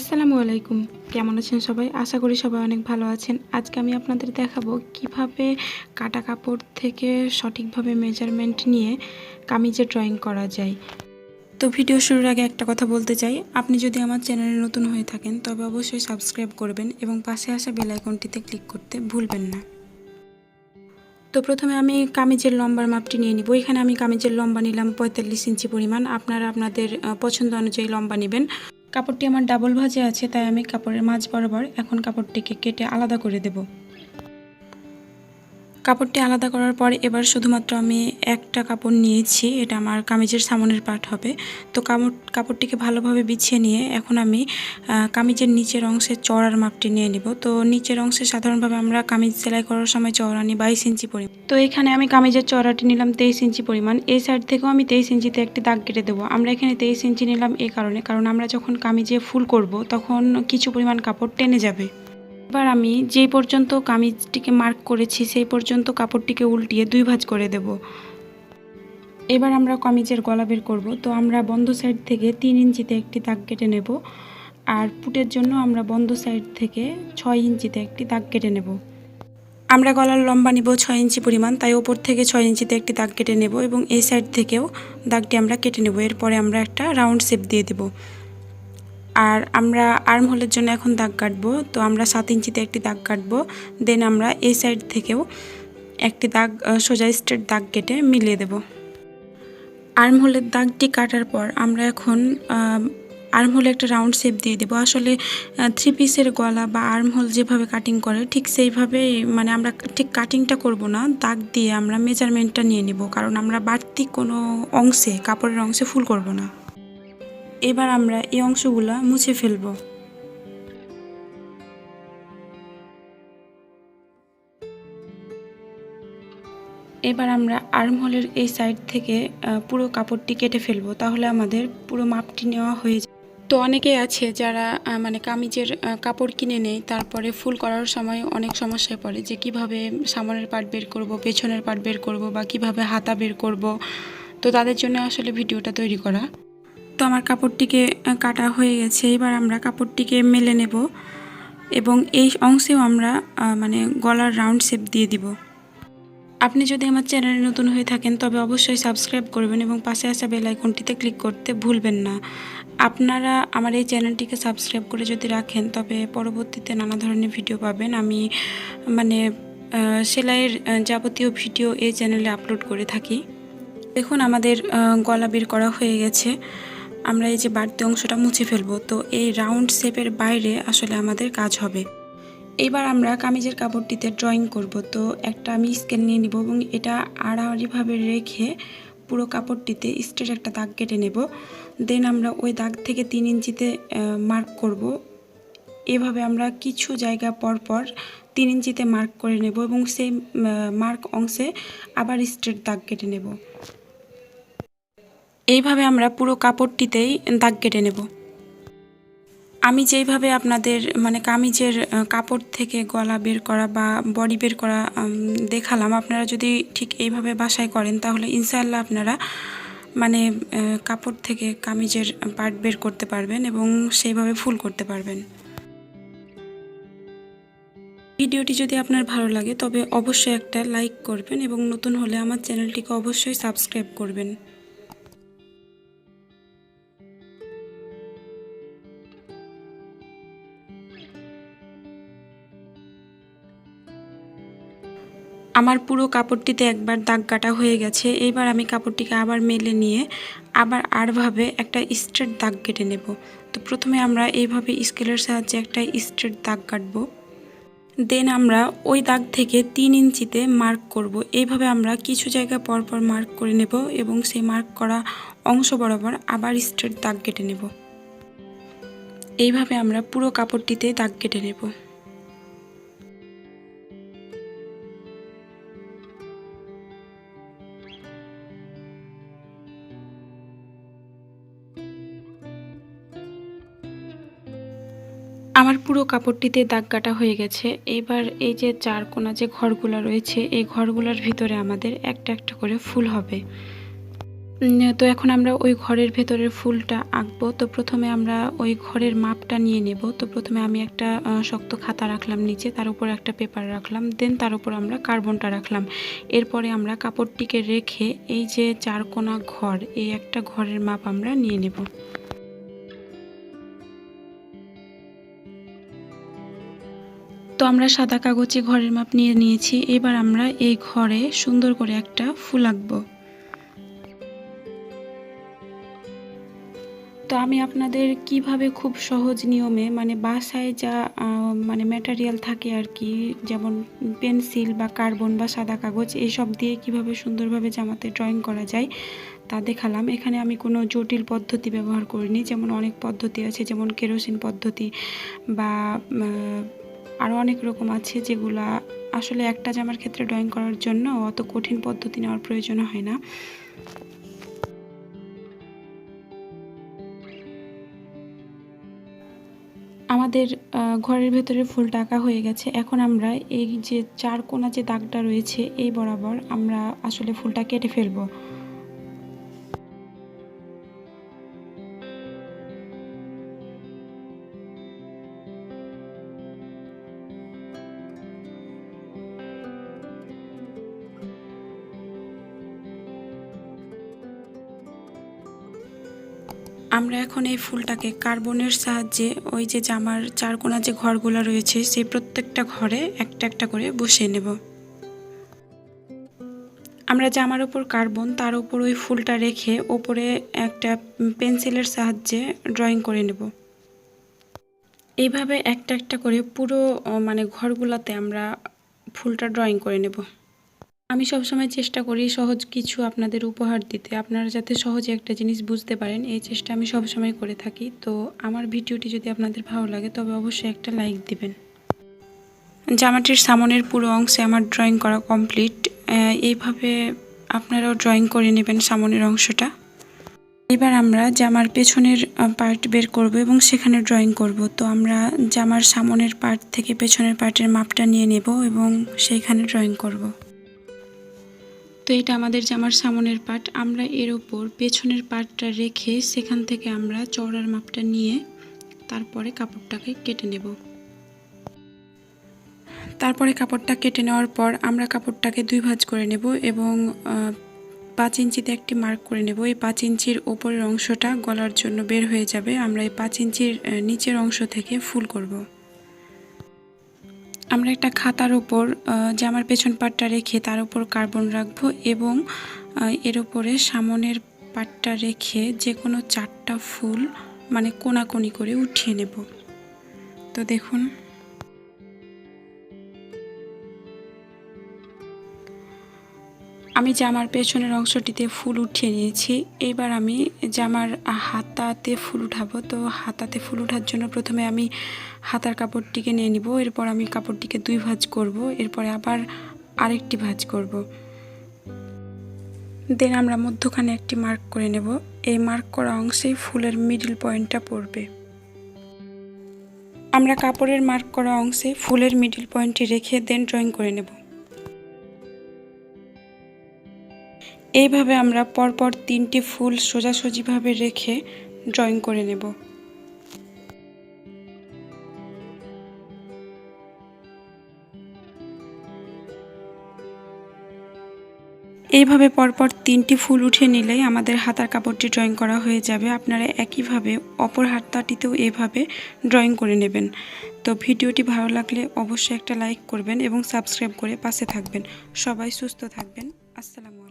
আসসালামু আলাইকুম। কেমন আছেন সবাই? আশা করি সবাই অনেক ভালো আছেন। আজকে আমি আপনাদের দেখাবো কিভাবে কাটা কাপড় থেকে সঠিকভাবে মেজারমেন্ট নিয়ে কামিজে ড্রয়িং করা যায়। তো ভিডিও শুরুর আগে একটা কথা বলতে চাই, আপনি যদি আমার চ্যানেলে নতুন হয়ে থাকেন তবে অবশ্যই সাবস্ক্রাইব করবেন এবং পাশে আসা বেল আইকনটিতে ক্লিক করতে ভুলবেন না। তো প্রথমে আমি কামিজের লম্বার মাপটি নিয়ে নিব। এখানে আমি কামিজের লম্বা নিলাম 45 ইঞ্চি পরিমাণ। আপনারা আপনাদের পছন্দ অনুযায়ী লম্বা নেবেন। কাপড়টি আমার ডাবল ভাঁজে আছে, তাই আমি কাপড়ের মাঝ বরাবর এখন কাপড়টিকে কেটে আলাদা করে দেব। কাপড়টি আলাদা করার পর এবার শুধুমাত্র আমি একটা কাপড় নিয়েছি, এটা আমার কামিজের সামনের পার্ট হবে। তো কাপড়টিকে ভালোভাবে বিছিয়ে নিয়ে এখন আমি কামিজের নিচের অংশে চওড়ার মাপটি নিয়ে নিব। তো নিচের অংশে সাধারণভাবে আমরা কামিজ সেলাই করার সময় চওড়া নিই 22 ইঞ্চি পরিমাণ। তো এখানে আমি কামিজের চওড়াটি নিলাম 23 ইঞ্চি পরিমাণ। এই সাইড থেকেও আমি 23 ইঞ্চিতে একটি দাগ কেটে দেবো। আমরা এখানে 23 ইঞ্চি নিলাম এই কারণ আমরা যখন কামিজে ফুল করব তখন কিছু পরিমাণ কাপড় টেনে যাবে। এবার আমি যেই পর্যন্ত কামিজটিকে মার্ক করেছি সেই পর্যন্ত কাপড়টিকে উল্টিয়ে 2 ভাঁজ করে দেব। এবার আমরা কামিজের গলা বের করব। তো আমরা বন্ধ সাইড থেকে 3 ইঞ্চিতে একটি দাগ কেটে নেব, আর পুটের জন্য আমরা বন্ধ সাইড থেকে 6 ইঞ্চিতে একটি দাগ কেটে নেব। আমরা গলার লম্বা নিব 6 ইঞ্চি পরিমাণ, তাই ওপর থেকে 6 ইঞ্চিতে একটি দাগ কেটে নেব এবং এই সাইড থেকেও দাগটি আমরা কেটে নেব। এরপরে আমরা একটা রাউন্ড শেপ দিয়ে দেব। আর আমরা আর্ম হোলের জন্য এখন দাগ কাটবো। তো আমরা 7 ইঞ্চিতে একটি দাগ কাটবো। দেন আমরা এই সাইড থেকেও একটি দাগ সোজা স্ট্রেট দাগ কেটে মিলিয়ে দেব। আর্ম হোলের দাগটি কাটার পর আমরা এখন আর্ম হোলে একটা রাউন্ড শেপ দিয়ে দেবো। আসলে 3 পিসের গলা বা আর্ম হোল যেভাবে কাটিং করে ঠিক সেইভাবে, মানে আমরা ঠিক কাটিংটা করব না, দাগ দিয়ে আমরা মেজারমেন্টটা নিয়ে নিব, কারণ আমরা বাড়তি কোনো অংশে কাপড়ের অংশে ফুল করব না। এবার আমরা এই অংশগুলা মুছে ফেলব। এবার আমরা আর্মহোলের এই সাইড থেকে পুরো কাপড়টি কেটে ফেলবো, তাহলে আমাদের পুরো মাপটি নেওয়া হয়ে যায়। তো অনেকেই আছে যারা মানে কামিজের কাপড় কিনে নেয়, তারপরে ফুল করার সময় অনেক সমস্যায় পড়ে যে কিভাবে সামনের পার্ট বের করব, পেছনের পার্ট বের করব, বা কিভাবে হাতা বের করব। তো তাদের জন্য আসলে ভিডিওটা তৈরি করা। তো আমার কাপড়টিকে কাটা হয়ে গেছে। এবার আমরা কাপড়টিকে মেলে নেব এবং এই অংশেও আমরা মানে গলার রাউন্ড শেপ দিয়ে দিব। আপনি যদি আমার চ্যানেলে নতুন হয়ে থাকেন তবে অবশ্যই সাবস্ক্রাইব করবেন এবং পাশে আসা বেল আইকনটিতে ক্লিক করতে ভুলবেন না। আপনারা আমার এই চ্যানেলটিকে সাবস্ক্রাইব করে যদি রাখেন তবে পরবর্তীতে নানা ধরনের ভিডিও পাবেন। আমি মানে সেলাইয়ের যাবতীয় ভিডিও এই চ্যানেলে আপলোড করে থাকি। দেখুন আমাদের গলা বের করা হয়ে গেছে। আমরা এই যে বাড়তি অংশটা মুছে ফেলবো। তো এই রাউন্ড শেপের বাইরে আসলে আমাদের কাজ হবে। এবার আমরা কামিজের কাপড়টিতে ড্রয়িং করব। তো একটা আমি স্কেল নিয়ে নিব এবং এটা আড়াআড়িভাবে রেখে পুরো কাপড়টিতে স্ট্রেট একটা দাগ কেটে নেব। দেন আমরা ওই দাগ থেকে 3 ইঞ্চিতে মার্ক করব। এভাবে আমরা কিছু জায়গা পর পর 3 ইঞ্চিতে মার্ক করে নেব এবং সেই মার্ক অংশে আবার স্ট্রেট দাগ কেটে নেব। এইভাবে আমরা পুরো কাপড়টিতেই দাগ কেটে নেব। আমি যেইভাবে আপনাদের মানে কামিজের কাপড় থেকে গলা বের করা বা বডি বের করা দেখালাম, আপনারা যদি ঠিক এইভাবে বাসায় করেন তাহলে ইনশাআল্লাহ আপনারা মানে কাপড় থেকে কামিজের পার্ট বের করতে পারবেন এবং সেইভাবে ফুল করতে পারবেন। ভিডিওটি যদি আপনার ভালো লাগে তবে অবশ্যই একটা লাইক করবেন এবং নতুন হলে আমার চ্যানেলটিকে অবশ্যই সাবস্ক্রাইব করবেন। আমার পুরো কাপড়টিতে একবার দাগ কাটা হয়ে গেছে। এইবার আমি কাপড়টিকে আবার মেলে নিয়ে আবার আরভাবে একটা স্ট্রেট দাগ কেটে নেব। তো প্রথমে আমরা এইভাবে স্কেলের সাহায্যে একটা স্ট্রেট দাগ কাটবো। দেন আমরা ওই দাগ থেকে 3 ইঞ্চিতে মার্ক করব। এইভাবে আমরা কিছু জায়গা পর পর মার্ক করে নেব এবং সেই মার্ক করা অংশ বরাবর আবার স্ট্রেট দাগ কেটে নেব। এইভাবে আমরা পুরো কাপড়টিতে দাগ কেটে নেব। আমার পুরো কাপড়টিতে দাগ কাটা হয়ে গেছে। এবার এই যে 4 কোণা যে ঘরগুলো রয়েছে এই ঘরগুলোর ভিতরে আমাদের একটা একটা করে ফুল হবে। তো এখন আমরা ওই ঘরের ভেতরের ফুলটা আঁকবো। তো প্রথমে আমরা ওই ঘরের মাপটা নিয়ে নেব। তো প্রথমে আমি একটা শক্ত খাতা রাখলাম নিচে, তার উপর একটা পেপার রাখলাম, দেন তার উপর আমরা কার্বনটা রাখলাম। এরপরে আমরা কাপড়টিকে রেখে এই যে 4 কোণা ঘর, এই একটা ঘরের মাপ আমরা নিয়ে নেব। তো আমরা সাদা কাগজে ঘরের মাপ নিয়ে নিয়েছি। এবার আমরা এই ঘরে সুন্দর করে একটা ফুল আঁকবো। তো আমি আপনাদের কিভাবে খুব সহজ নিয়মে মানে বাসায় যা মানে ম্যাটেরিয়াল থাকে আর কি, যেমন পেন্সিল বা কার্বন বা সাদা কাগজ, এইসব দিয়ে কিভাবে সুন্দরভাবে জামাতে ড্রয়িং করা যায় তা দেখালাম। এখানে আমি কোনো জটিল পদ্ধতি ব্যবহার করিনি, যেমন অনেক পদ্ধতি আছে, যেমন কেরোসিন পদ্ধতি বা আরও অনেক রকম আছে, যেগুলা আসলে একটা জামার ক্ষেত্রে ড্রয়িং করার জন্য অত কঠিন পদ্ধতি নেওয়ার প্রয়োজন হয় না। আমাদের ঘরের ভেতরে ফুলটা আঁকা হয়ে গেছে। এখন আমরা এই যে 4 কোণা যে দাগটা রয়েছে এই বরাবর আমরা আসলে ফুলটা কেটে ফেলবো। আমরা এখন এই ফুলটাকে কার্বনের সাহায্যে ওই যে জামার 4 কোণা যে ঘরগুলো রয়েছে সেই প্রত্যেকটা ঘরে একটা একটা করে বসিয়ে নেব। আমরা জামার উপর কার্বন, তার উপর ওই ফুলটা রেখে ওপরে একটা পেন্সিলের সাহায্যে ড্রয়িং করে নেব। এইভাবে একটা একটা করে পুরো মানে ঘরগুলোতে আমরা ফুলটা ড্রয়িং করে নেব। আমি সবসময় চেষ্টা করি সহজ কিছু আপনাদের উপহার দিতে, আপনারা যাতে সহজে একটা জিনিস বুঝতে পারেন, এই চেষ্টা আমি সবসময় করে থাকি। তো আমার ভিডিওটি যদি আপনাদের ভালো লাগে তবে অবশ্যই একটা লাইক দিবেন। জামাটির সামনের পুরো অংশে আমার ড্রয়িং করা কমপ্লিট। এইভাবে আপনারাও ড্রয়িং করে নেবেন সামনের অংশটা। এবার আমরা জামার পেছনের পার্ট বের করব এবং সেখানে ড্রয়িং করব। তো আমরা জামার সামনের পার্ট থেকে পেছনের পার্টের মাপটা নিয়ে নেব এবং সেইখানে ড্রয়িং করব। তো এটা আমাদের জামার সামনের পার্ট। আমরা এর ওপর পেছনের পার্টটা রেখে সেখান থেকে আমরা চওড়ার মাপটা নিয়ে তারপরে কাপড়টাকে কেটে নেব। তারপরে কাপড়টা কেটে নেওয়ার পর আমরা কাপড়টাকে 2 ভাঁজ করে নেব এবং 5 ইঞ্চিতে একটি মার্ক করে নেব। এই 5 ইঞ্চির ওপরের অংশটা গলার জন্য বের হয়ে যাবে। আমরা এই 5 ইঞ্চির নিচের অংশ থেকে ফুল করব। আমরা একটা খাতার উপর জামার পেছন পাটটা রেখে তার উপর কার্বন রাখবো এবং এর উপরে সামনের পাটটা রেখে যে কোনো 4টা ফুল মানে কোনাকুনি করে উঠিয়ে নেব। তো দেখুন, আমি জামার পেছনের অংশটিতে ফুল উঠিয়ে নিয়েছি। এবার আমি জামার হাতাতে ফুল উঠাবো। তো হাতাতে ফুল ওঠার জন্য প্রথমে আমি হাতার কাপড়টিকে নিয়ে নিব। এরপর আমি কাপড়টিকে 2 ভাঁজ করব, এরপরে আবার আরেকটি ভাঁজ করব। দেন আমরা মধ্যখানে একটি মার্ক করে নেব। এই মার্ক করা অংশেই ফুলের মিডল পয়েন্টটা পড়বে। আমরা কাপড়ের মার্ক করা অংশে ফুলের মিডল পয়েন্টটি রেখে দেন ড্রয়িং করে নেব। এইভাবে আমরা পরপর 3টি ফুল সোজাসুজিভাবে রেখে ড্রয়িং করে নেব। এইভাবে পরপর 3টি ফুল উঠিয়ে নিলেই আমাদের হাতার কাপড়টি ড্রয়িং করা হয়ে যাবে। আপনারা একইভাবে অপর হাতাটিতেও এভাবে ড্রয়িং করে নেবেন। তো ভিডিওটি ভালো লাগলে অবশ্যই একটা লাইক করবেন এবং সাবস্ক্রাইব করে পাশে থাকবেন। সবাই সুস্থ থাকবেন। আসসালামু আলাইকুম।